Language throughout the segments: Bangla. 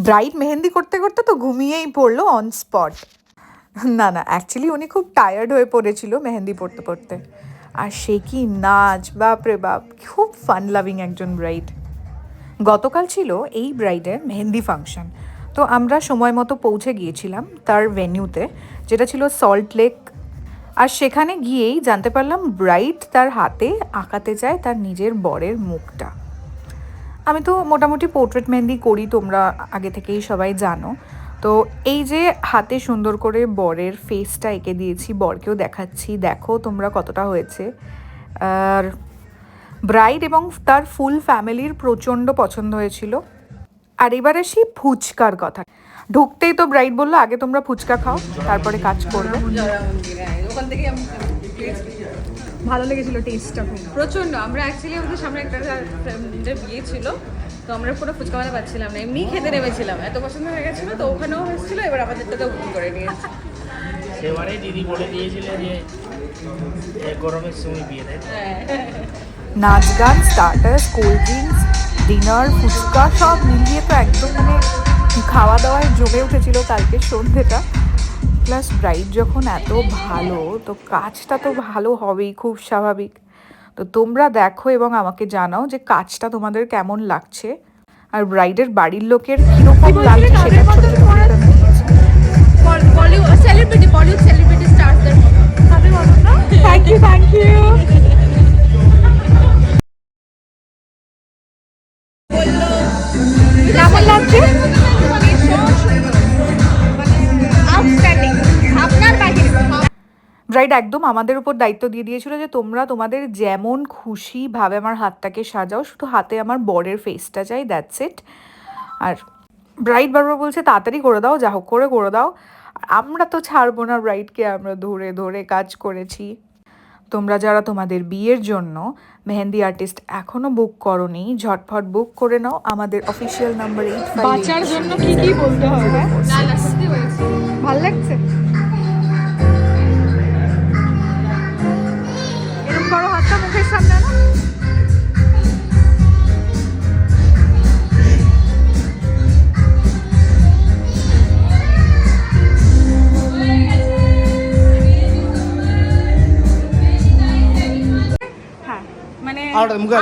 ব্রাইড মেহেন্দি করতে করতে তো ঘুমিয়েই পড়লো অন স্পট। না না, অ্যাকচুয়ালি উনি খুব টায়ার্ড হয়ে পড়েছিল মেহেন্দি পড়তে পড়তে। আর সে কি নাচ, বাপরে বাপ, খুব ফান লাভিং একজন ব্রাইড। গতকাল ছিল এই ব্রাইডের মেহেন্দি ফাংশন, তো আমরা সময় মতো পৌঁছে গিয়েছিলাম তার ভেন্যুতে, যেটা ছিল সল্ট লেক। আর সেখানে গিয়েই জানতে পারলাম ব্রাইড তার হাতে আঁকাতে চায় তার নিজের বরের মুখটা। আমি তো মোটামুটি পোর্ট্রেট মেহেন্দি করি, তোমরা আগে থেকেই সবাই জানো। তো এই যে হাতে সুন্দর করে বরের ফেসটা এঁকে দিয়েছি, বরকেও দেখাচ্ছি, দেখো তোমরা কতটা হয়েছে। আর ব্রাইড এবং তার ফুল ফ্যামিলির প্রচণ্ড পছন্দ হয়েছিল। আর এবার আসি ফুচকার কথা। ঢুকতেই তো ব্রাইড বললো আগে তোমরা ফুচকা খাও, তারপরে কাজ করবে। ওখান থেকে ভালো লেগেছিল টেস্টটা প্রচণ্ড। আমরা অ্যাকচুয়ালি আমাদের সামনে একটা ফ্রেন্ডের বিয়ে ছিল, তো আমরা পুরো ফুচকাওয়ালা পাচ্ছিলাম না, এমনি খেতে নেমেছিলাম, এত পছন্দ হয়ে গেছিলো। তো ওখানেও হয়েছিল, এবার আমাদেরটাকেও বুক করে নিয়েছে। সেবারে দিদি বলে দিয়েছিলে যে গরমের সময় বিয়ে দেয়। নাচ গান, starters, cold drinks, dinner, fuchka সব মিলিয়ে তো একদম মানে খাওয়া দাওয়ায় জমে উঠেছিল কালকে সন্ধ্যেটা। প্লাস ব্রাইড যখন এত ভালো, তো কাজটা তো ভালো হবেই, খুব স্বাভাবিক। তো তোমরা দেখো এবং আমাকে জানাও যে কাজটা তোমাদের কেমন লাগছে, আর ব্রাইডের বাড়ির লোকের কিরকম লাগছে সেটা ছোট ছোট থ্যাংক ইউ থ্যাংক ইউ। কেমন লাগছে? ব্রাইড একদম আমাদের উপর দায়িত্ব দিয়ে দিয়েছিল যে তোমরা তোমাদের যেমন খুশিভাবে আমার হাতটাকে সাজাও, শুধু হাতে আমার বরের ফেসটা চাই, দ্যাটস ইট। আর ব্রাইড বারবার বলছে তাড়াতাড়ি করে দাও, যা হোক করে করে দাও। আমরা তো ছাড়বো না ব্রাইডকে, আমরা ধরে ধরে কাজ করেছি। তোমরা যারা তোমাদের বিয়ের জন্য মেহেন্দি আর্টিস্ট এখনো বুক করোনি, ঝটফট বুক করে নাও আমাদের অফিসিয়াল নাম্বার 85। বাচ্চার জন্য কি কি বলতে হবে? ভালো লাগছে? এরকম করো হাতটা মুখের সামনে না।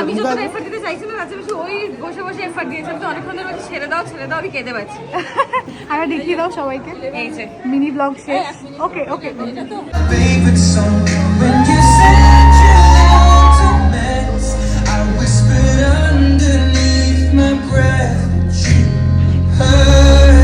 আমি যতটা এফর্ট দিতে চাইছিলাম তার চেয়ে বেশি ওই বসে বসে এফর্ট দিয়েছে। তো অনেকক্ষণ ধরে বলছে ছেড়ে দাও ছেড়ে দাও, আমি কেঁদে পাচ্ছি। আমরা দেখিয়ে দাও সবাইকে এই যে মিনি ব্লগ শেষ। ওকে ওকে।